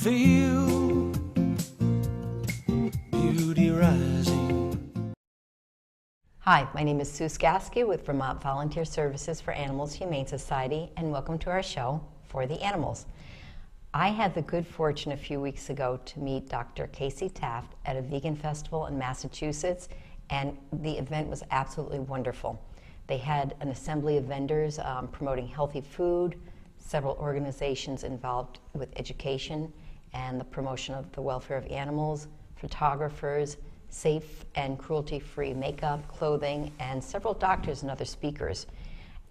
feel beauty rising. Hi, my name is Sue Skaski with Vermont Volunteer Services for Animals Humane Society, and welcome to our show, For the Animals. I had the good fortune a few weeks ago to meet Dr. Casey Taft at a vegan festival in Massachusetts, and the event was absolutely wonderful. They had an assembly of vendors promoting healthy food, several organizations involved with education and the promotion of the welfare of animals, photographers, safe and cruelty-free makeup, clothing, and several doctors and other speakers.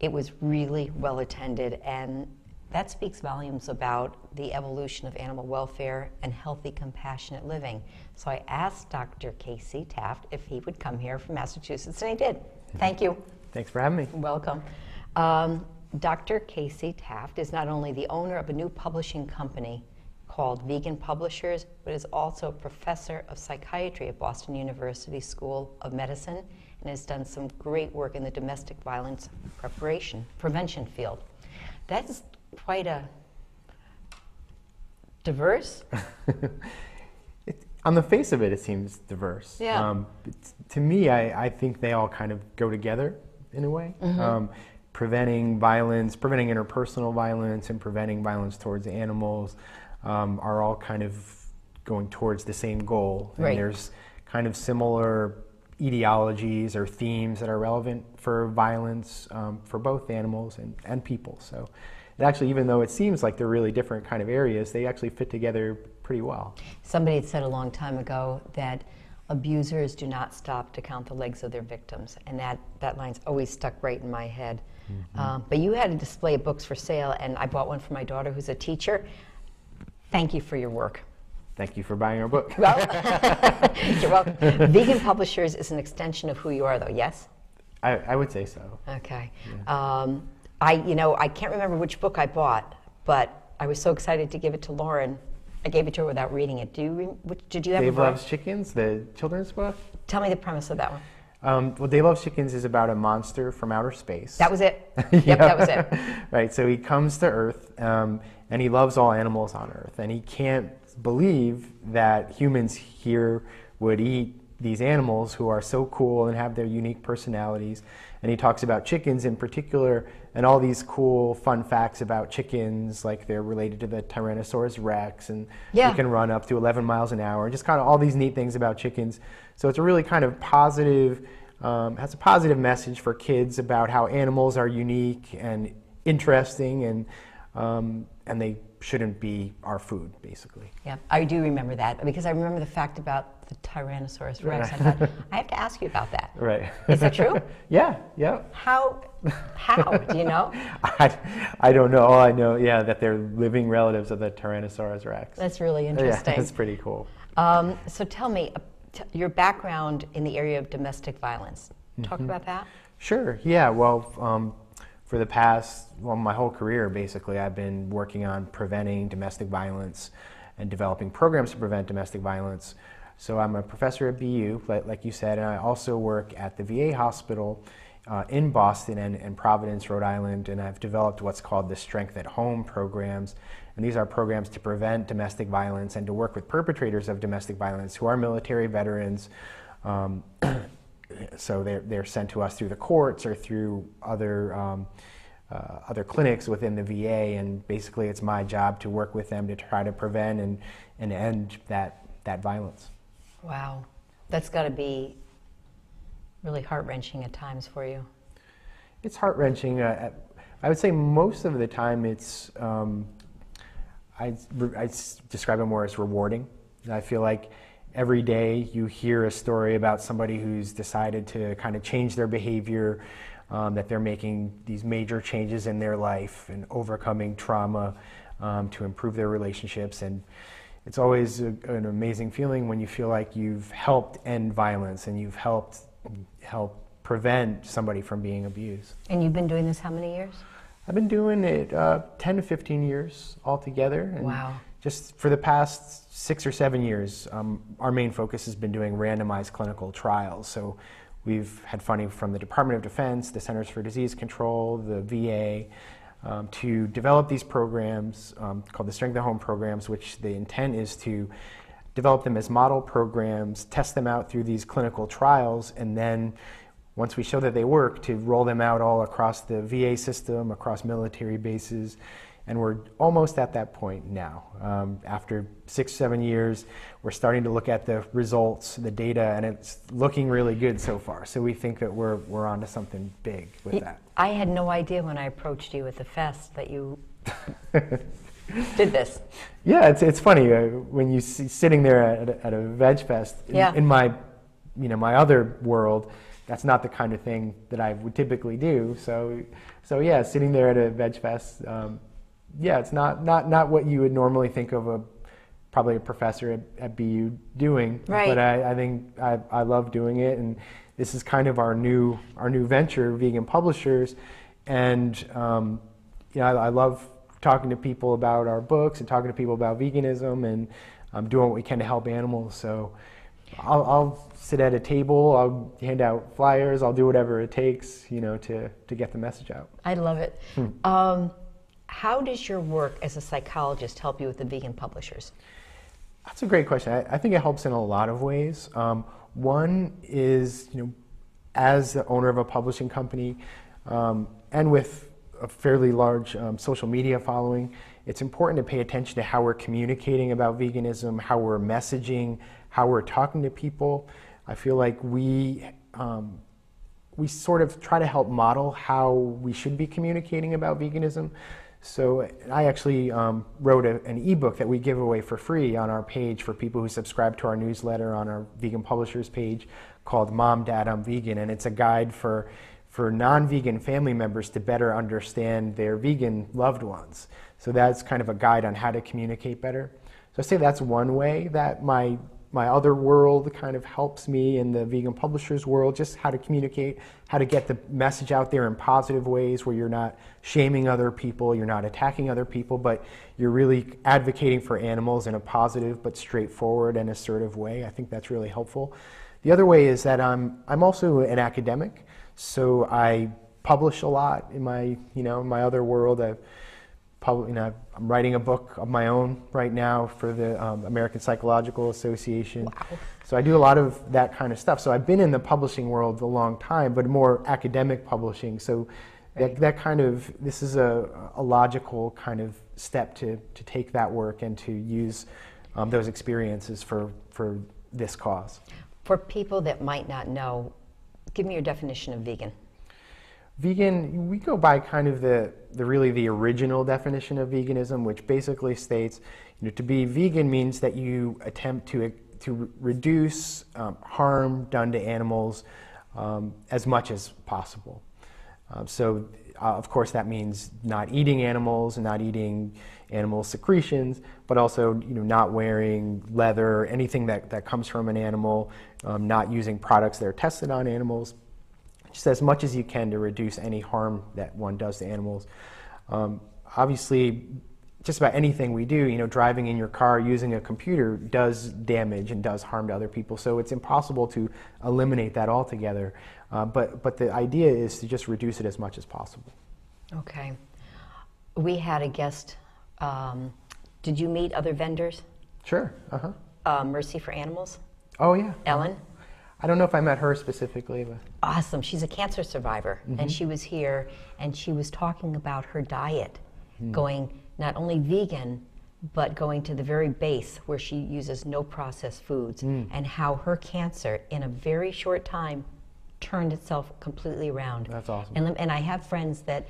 It was really well attended, and that speaks volumes about the evolution of animal welfare and healthy, compassionate living. So I asked Dr. Casey Taft if he would come here from Massachusetts, and he did. Thank you. Thanks for having me. Welcome. Dr. Casey Taft is not only the owner of a new publishing company called Vegan Publishers, but is also a professor of psychiatry at Boston University School of Medicine, and has done some great work in the domestic violence prevention field. That's quite a diverse. On the face of it, it seems diverse. Yeah. To me, I think they all kind of go together in a way. Mm-hmm. Preventing violence, preventing interpersonal violence, and preventing violence towards animals are all kind of going towards the same goal. And right. There's kind of similar ideologies or themes that are relevant for violence for both animals and people. So it actually, even though it seems like they're really different kind of areas, they actually fit together pretty well. Somebody had said a long time ago that abusers do not stop to count the legs of their victims, and that line's always stuck right in my head. Mm-hmm. But you had a display of books for sale, and I bought one for my daughter who's a teacher. Thank you for your work. Thank you for buying our book. Well, you're welcome. Vegan Publishers is an extension of who you are, though, yes? I would say so. Okay. Yeah. I can't remember which book I bought, but I was so excited to give it to Lauren. I gave it to her without reading it. Did you ever? Dave Loves Chickens, the children's book? Tell me the premise of that one. Well, Dave Loves Chickens is about a monster from outer space. That was it. Yep, that was it. Right, so he comes to Earth, and he loves all animals on Earth, and he can't believe that humans here would eat these animals who are so cool and have their unique personalities. And he talks about chickens in particular, and all these cool, fun facts about chickens, like they're related to the Tyrannosaurus Rex, and they can run up to 11 miles an hour, just kind of all these neat things about chickens. So it's a really kind of positive, has a positive message for kids about how animals are unique and interesting, and they shouldn't be our food, basically. Yeah, I do remember that, because I remember the fact about the Tyrannosaurus Rex. I thought, I have to ask you about that. Right. Is that true? Yeah. How? Do you know? I don't know. All I know, that they're living relatives of the Tyrannosaurus Rex. That's really interesting. Yeah, that's pretty cool. So tell me, your background in the area of domestic violence. Talk about that. Sure. Yeah. Well, for the past, my whole career, basically, I've been working on preventing domestic violence and developing programs to prevent domestic violence. So I'm a professor at BU, like you said, and I also work at the VA hospital in Boston and Providence, Rhode Island, and I've developed what's called the Strength at Home programs. And these are programs to prevent domestic violence and to work with perpetrators of domestic violence who are military veterans. So they're sent to us through the courts or through other clinics within the VA, and basically it's my job to work with them to try to prevent and end that violence. Wow, that's got to be really heart-wrenching at times for you. It's heart-wrenching. I would say most of the time it's, I describe it more as rewarding. I feel like every day you hear a story about somebody who's decided to kind of change their behavior, that they're making these major changes in their life and overcoming trauma to improve their relationships. And it's always an amazing feeling when you feel like you've helped end violence and you've helped prevent somebody from being abused. And you've been doing this how many years? I've been doing it 10 to 15 years altogether. And wow. Just for the past 6 or 7 years, our main focus has been doing randomized clinical trials. So we've had funding from the Department of Defense, the Centers for Disease Control, the VA, to develop these programs called the Strength at Home programs, which the intent is to develop them as model programs, test them out through these clinical trials, and then once we show that they work, to roll them out all across the VA system, across military bases. And we're almost at that point now. After 6-7 years, we're starting to look at the results, the data, and it's looking really good so far. So we think that we're onto something big with that. I had no idea when I approached you at the fest that you did this. Yeah, it's funny when you see sitting there at a veg fest. In my my other world, that's not the kind of thing that I would typically do. So yeah, sitting there at a veg fest. Yeah, it's not what you would normally think of probably a professor at BU doing. Right. But I think I love doing it, and this is kind of our new venture, Vegan Publishers, and I love talking to people about our books and talking to people about veganism and doing what we can to help animals. So I'll sit at a table, I'll hand out flyers, I'll do whatever it takes, to get the message out. I love it. How does your work as a psychologist help you with the Vegan Publishers? That's a great question. I think it helps in a lot of ways. One is, as the owner of a publishing company, and with a fairly large social media following, it's important to pay attention to how we're communicating about veganism, how we're messaging, how we're talking to people. I feel like we sort of try to help model how we should be communicating about veganism. So I actually wrote an ebook that we give away for free on our page for people who subscribe to our newsletter on our Vegan Publishers page called Mom, Dad, I'm Vegan. And it's a guide for non-vegan family members to better understand their vegan loved ones. So that's kind of a guide on how to communicate better. So I say that's one way that my other world kind of helps me in the Vegan Publishers world, just how to communicate, how to get the message out there in positive ways where you're not shaming other people, you're not attacking other people, but you're really advocating for animals in a positive but straightforward and assertive way. I think that's really helpful. The other way is that I'm also an academic, so I publish a lot in my my other world. I'm writing a book of my own right now for the American Psychological Association. Wow. So I do a lot of that kind of stuff. So I've been in the publishing world a long time, but more academic publishing. So that kind of, this is a logical kind of step to take that work and to use those experiences for this cause. For people that might not know, give me your definition of vegan. Vegan, we go by kind of the original definition of veganism, which basically states, to be vegan means that you attempt to reduce harm done to animals as much as possible. So, of course, that means not eating animals and not eating animal secretions, but also, not wearing leather, anything that comes from an animal, not using products that are tested on animals. Just as much as you can to reduce any harm that one does to animals. Obviously, just about anything we do, driving in your car, using a computer does damage and does harm to other people. So it's impossible to eliminate that altogether. But the idea is to just reduce it as much as possible. Okay. We had a guest. Did you meet other vendors? Sure. Mercy for Animals? Oh, yeah. Ellen? I don't know if I met her specifically, but Awesome. She's a cancer survivor, and she was here, and she was talking about her diet, going not only vegan, but going to the very base where she uses no processed foods, and how her cancer, in a very short time, turned itself completely around. That's awesome. And I have friends that,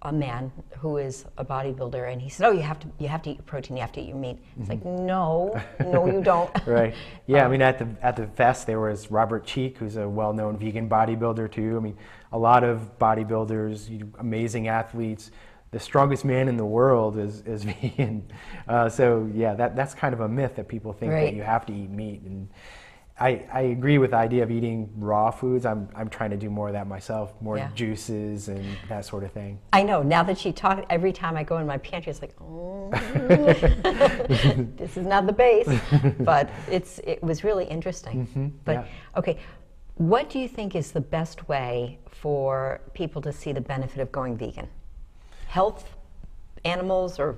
a man who is a bodybuilder, and he said, "Oh, you have to eat your protein, you have to eat your meat." It's like, no, you don't. Right. Yeah. I mean, at the fest there was Robert Cheek, who's a well-known vegan bodybuilder too. I mean, a lot of bodybuilders, amazing athletes. The strongest man in the world is vegan. So yeah, that's kind of a myth that people think that you have to eat meat. And I agree with the idea of eating raw foods. I'm trying to do more of that myself, more juices and that sort of thing. I know. Now that she talked, every time I go in my pantry, it's like, oh, this is not the base. But it was really interesting. But okay, What do you think is the best way for people to see the benefit of going vegan? Health, animals, or?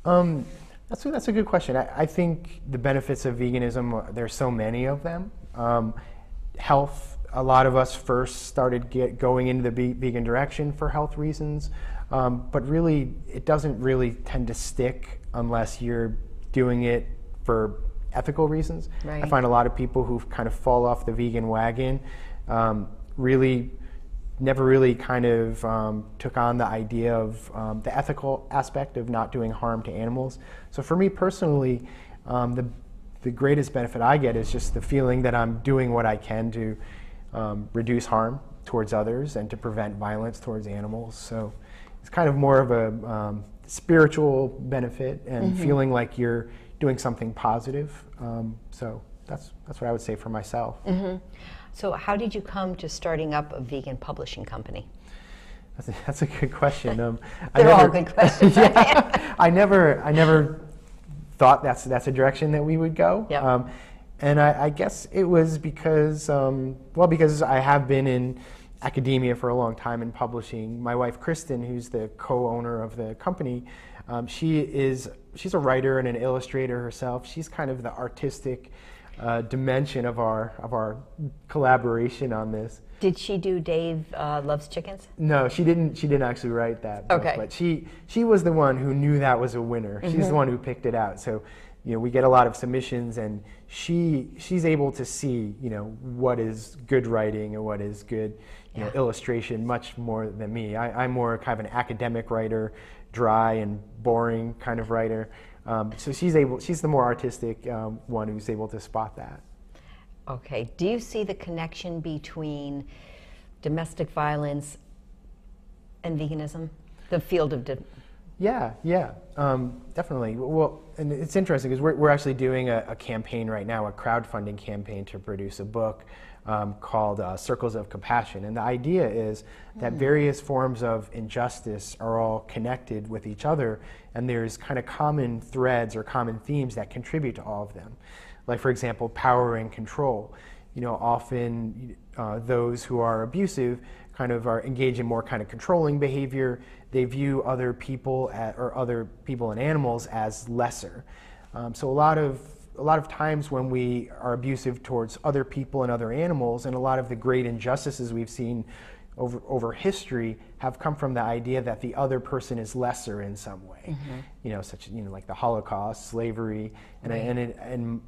That's a good question. I think the benefits of veganism, there's so many of them. Health, a lot of us first started going into the vegan direction for health reasons, but really it doesn't really tend to stick unless you're doing it for ethical reasons. Right. I find a lot of people who kind of fall off the vegan wagon really never really kind of took on the idea of the ethical aspect of not doing harm to animals. So for me personally, the greatest benefit I get is just the feeling that I'm doing what I can to reduce harm towards others and to prevent violence towards animals. So it's kind of more of a spiritual benefit and feeling like you're doing something positive. So that's what I would say for myself. So how did you come to starting up a vegan publishing company? That's a good question. They're all good questions. Yeah, I never thought that's a direction that we would go. Yep. And I guess it was because, because I have been in academia for a long time in publishing. My wife, Kristen, who's the co-owner of the company, she's a writer and an illustrator herself. She's kind of the artistic dimension of our collaboration on this. Did she do Dave Loves Chickens? No, she didn't actually write that book, okay. But she was the one who knew that was a winner. She's the one who picked it out. So, we get a lot of submissions, and she's able to see, what is good writing and what is good, illustration much more than me. I'm more kind of an academic writer, dry and boring kind of writer. So she's the more artistic one who's able to spot that. Okay. Do you see the connection between domestic violence and veganism? The field of Yeah, definitely. Well, and it's interesting because we're actually doing a campaign right now, a crowdfunding campaign to produce a book called Circles of Compassion. And the idea is that various forms of injustice are all connected with each other, and there's kind of common threads or common themes that contribute to all of them. Like, for example, power and control. Often those who are abusive kind of are engaged in more kind of controlling behavior. They view other people or other people and animals as lesser. So a lot of times when we are abusive towards other people and other animals, and a lot of the great injustices we've seen over history have come from the idea that the other person is lesser in some way. Such like the Holocaust, slavery, and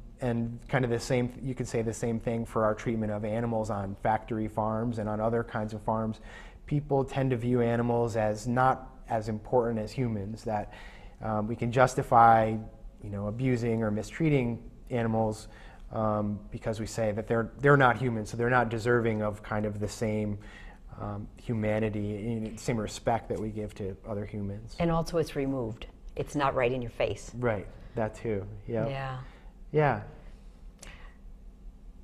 kind of the same. You could say the same thing for our treatment of animals on factory farms and on other kinds of farms. People tend to view animals as not as important as humans. That we can justify, abusing or mistreating animals because we say that they're not human, so they're not deserving of kind of the same humanity, same respect that we give to other humans. And also, it's removed. It's not right in your face. Right. That too. Yeah. Yeah. Yeah.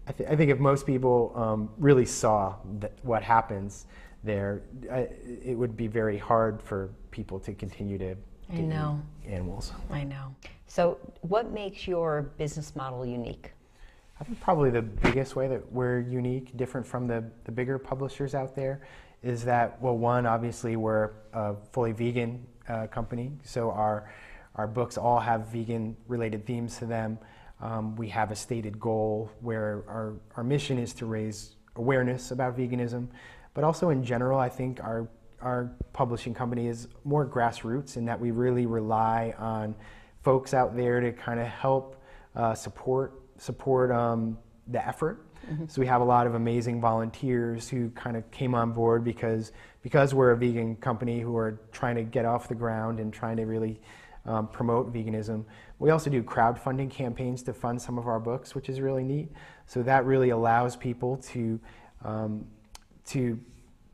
I think if most people really saw what happens there, it would be very hard for people to continue to eat animals. I know. So what makes your business model unique? I think probably the biggest way that we're unique, different from the bigger publishers out there, is that, well, one, obviously we're a fully vegan company, so our books all have vegan-related themes to them. We have a stated goal where our mission is to raise awareness about veganism, but also in general, I think our publishing company is more grassroots in that we really rely on folks out there to kind of help support the effort. So we have a lot of amazing volunteers who kind of came on board because we're a vegan company who are trying to get off the ground and trying to really promote veganism. We also do crowdfunding campaigns to fund some of our books, which is really neat. So that really allows people to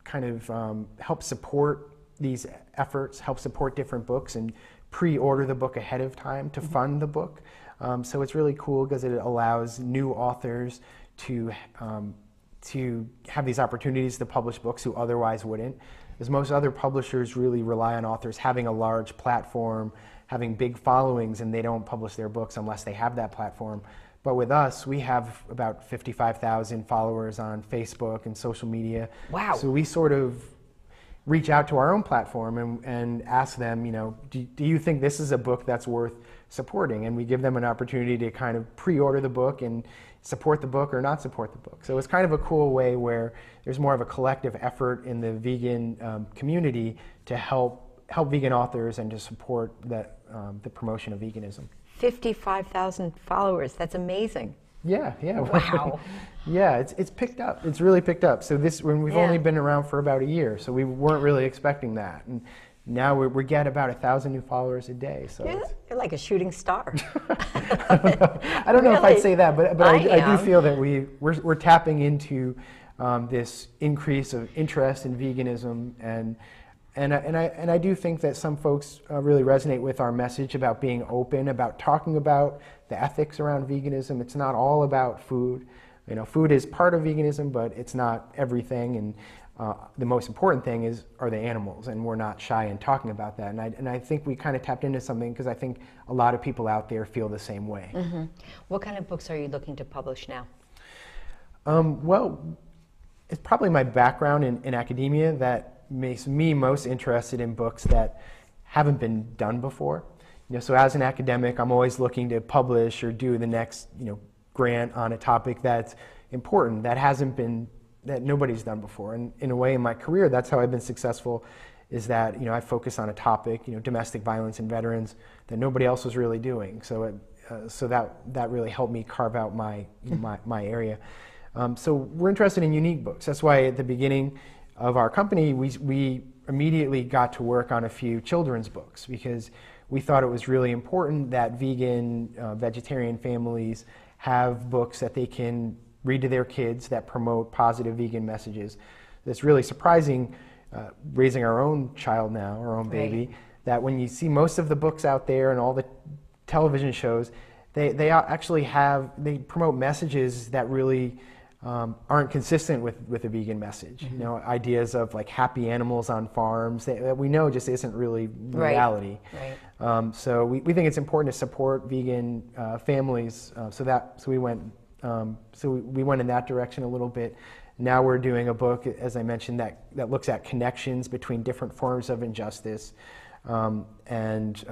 kind of help support these efforts, help support different books, and pre-order the book ahead of time to fund the book. So it's really cool because it allows new authors to have these opportunities to publish books who otherwise wouldn't. Because most other publishers really rely on authors having a large platform, having big followings, and they don't publish their books unless they have that platform. But with us, we have about 55,000 followers on Facebook and social media. Wow. So we sort of reach out to our own platform and ask them, do you think this is a book that's worth supporting? And we give them an opportunity to kind of pre-order the book and support the book or not support the book. So it's kind of a cool way where there's more of a collective effort in the vegan community to help vegan authors and to support the promotion of veganism. 55,000 followers. That's amazing. Yeah. Wow. Yeah, it's picked up. It's really picked up. So we've only been around for about a year, so we weren't really expecting that. And now we get about 1,000 new followers a day. So you're like a shooting star. I don't know if I'd say that, but I do feel that we're tapping into this increase of interest in veganism, and I do think that some folks really resonate with our message about being open, about talking about the ethics around veganism. It's not all about food. Food is part of veganism, but it's not everything. And the most important thing are the animals, and we're not shy in talking about that. And I think we kind of tapped into something because I think a lot of people out there feel the same way. Mm-hmm. What kind of books are you looking to publish now? Well, it's probably my background in academia that makes me most interested in books that haven't been done before. So as an academic, I'm always looking to publish or do the next, grant on a topic that's important, that nobody's done before. And in a way, in my career, that's how I've been successful, is that, I focus on a topic, domestic violence and veterans, that nobody else was really doing. So that really helped me carve out my area. So we're interested in unique books. That's why at the beginning of our company, we immediately got to work on a few children's books, because we thought it was really important that vegetarian families have books that they can read to their kids that promote positive vegan messages. It's really surprising, raising our own child now, our own baby, that when you see most of the books out there and all the television shows, they actually promote messages that really aren't consistent with a vegan message. Mm-hmm. Ideas of like happy animals on farms that we know just isn't really reality. Right. So we think it's important to support vegan families. So we went in that direction a little bit. Now we're doing a book, as I mentioned, that looks at connections between different forms of injustice, and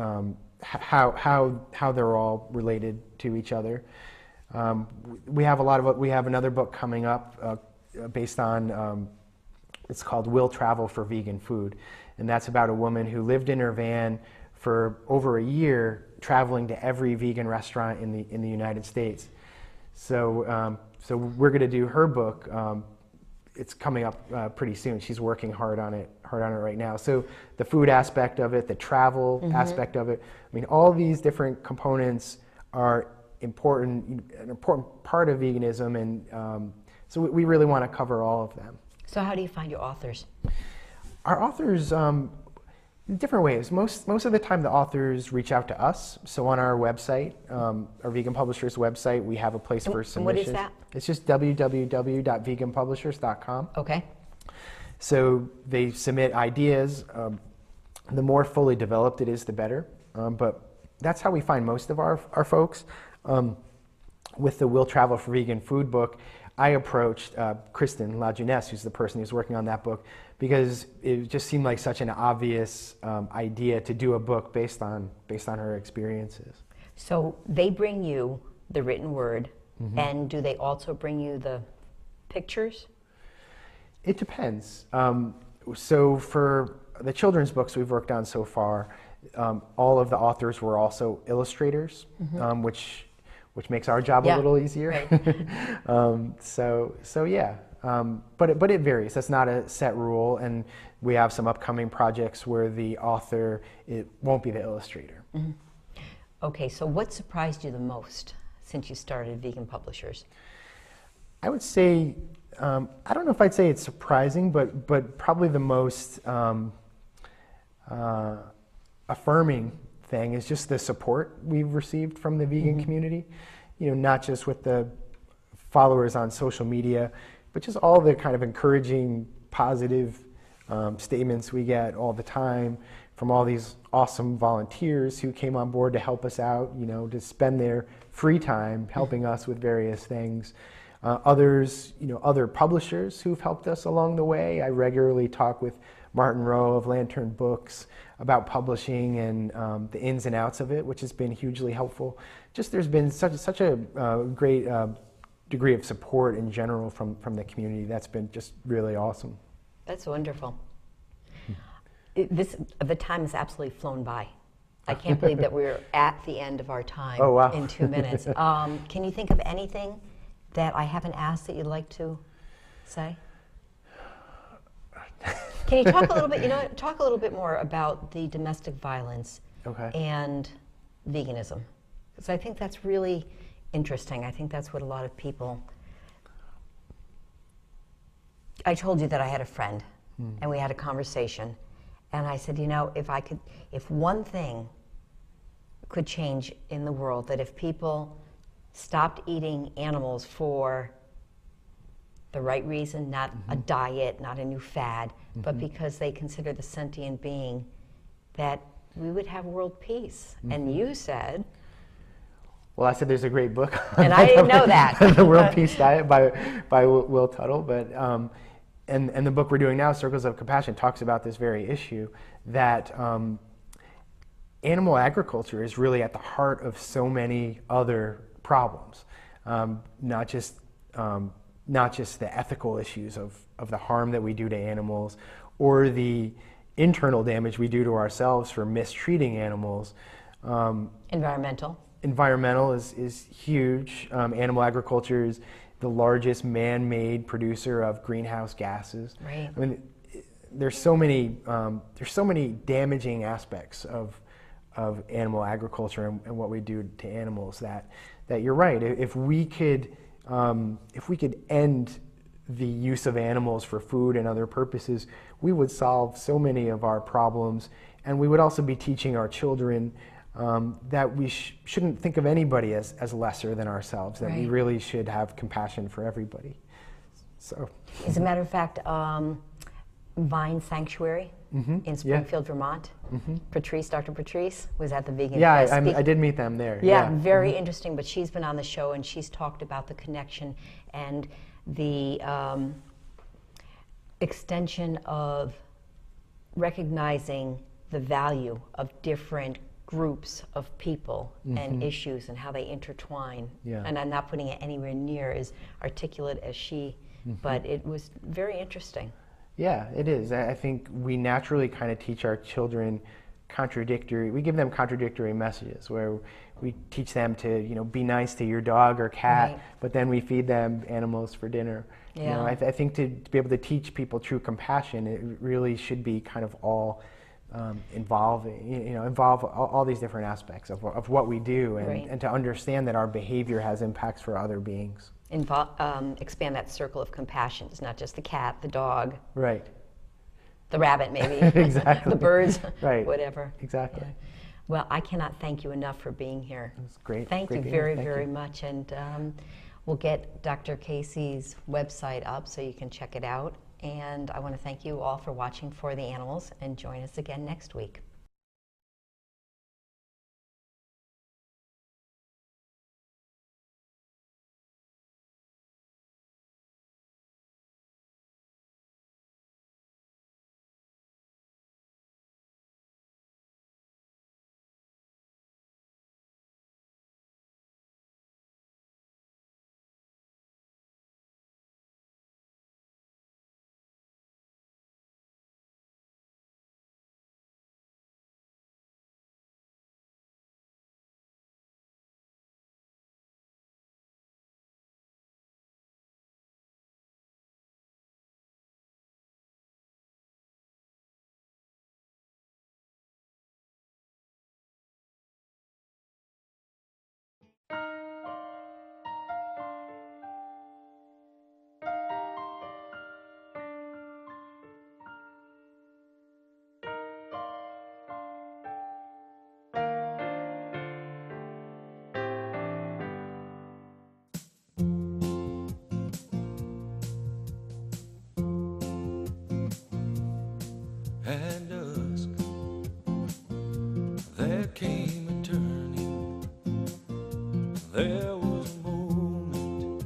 how they're all related to each other. We have another book coming up based on, it's called Will Travel for Vegan Food, and that's about a woman who lived in her van for over a year, traveling to every vegan restaurant in the United States. So we're going to do her book. It's coming up pretty soon. She's working hard on it right now. So the food aspect of it, the travel aspect of it, all these different components are an important part of veganism, and so we really want to cover all of them. So how do you find your authors? Our authors, in different ways. Most of the time the authors reach out to us. So on our website, our Vegan Publishers website, we have a place for submissions. And what is that? It's just www.veganpublishers.com. Okay. So they submit ideas. The more fully developed it is, the better. But that's how we find most of our folks. With the Will Travel for Vegan Food book, I approached Kristen LaJeunesse, who's the person who's working on that book, because it just seemed like such an obvious idea to do a book based on her experiences. So they bring you the written word, and do they also bring you the pictures? It depends. So for the children's books we've worked on so far, all of the authors were also illustrators, which makes our job a little easier. Right. So yeah, but it varies. That's not a set rule, and we have some upcoming projects where the author won't be the illustrator. Mm-hmm. Okay, so what surprised you the most since you started Vegan Publishers? I would say, I don't know if I'd say it's surprising, but probably the most affirming thing is just the support we've received from the vegan community. Not just with the followers on social media, but just all the kind of encouraging, positive statements we get all the time from all these awesome volunteers who came on board to help us out, you know, to spend their free time helping us with various things. Others, you know, other publishers who've helped us along the way. I regularly talk with Martin Rowe of Lantern Books about publishing and the ins and outs of it, which has been hugely helpful. Just there's been such a great degree of support in general from the community. That's been just really awesome. That's wonderful. The time has absolutely flown by. I can't believe that we're at the end of our time. Oh, wow. In 2 minutes. Can you think of anything that I haven't asked that you'd like to say? Can you talk a little bit? Talk a little bit more about the domestic violence and veganism, because I think that's really interesting. I think that's what a lot of people. I told you that I had a friend, and we had a conversation, and I said, if one thing could change in the world, that if people stopped eating animals for the right reason, not a diet, not a new fad, but because they consider the sentient being, that we would have world peace. And you said... Well, I said there's a great book. And I didn't know that. The World Peace Diet by Will Tuttle. But, and the book we're doing now, Circles of Compassion, talks about this very issue, that animal agriculture is really at the heart of so many other problems, not just the ethical issues of the harm that we do to animals, or the internal damage we do to ourselves for mistreating animals. Environmental is huge. Animal agriculture is the largest man-made producer of greenhouse gases. Right. I mean, there's so many damaging aspects of animal agriculture and what we do to animals that you're right. If we could end the use of animals for food and other purposes, we would solve so many of our problems, and we would also be teaching our children that we shouldn't think of anybody as lesser than ourselves, that we really should have compassion for everybody. So, as a matter of fact, Vine Sanctuary in Springfield, Vermont. Dr. Patrice was at the Vegan Fest. I did meet them there. Yeah, very interesting, but she's been on the show and she's talked about the connection and the extension of recognizing the value of different groups of people and issues and how they intertwine. And I'm not putting it anywhere near as articulate as she, but it was very interesting. Yeah, it is. I think we naturally kind of teach our children we give them contradictory messages, where we teach them to, be nice to your dog or cat, but then we feed them animals for dinner. Yeah. I think to be able to teach people true compassion, it really should be kind of all involve all these different aspects of what we do, and to understand that our behavior has impacts for other beings. Expand that circle of compassion. It's not just the cat, the dog, right, the rabbit, maybe, exactly, the birds, right, whatever. Exactly. Yeah. Well, I cannot thank you enough for being here. It was great. Thank you very much, and we'll get Dr. Casey's website up so you can check it out. And I want to thank you all for watching For the Animals, and join us again next week. at dusk came a turning. There was a moment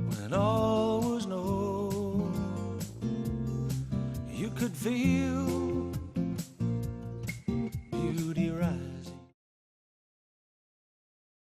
when all was known. You could feel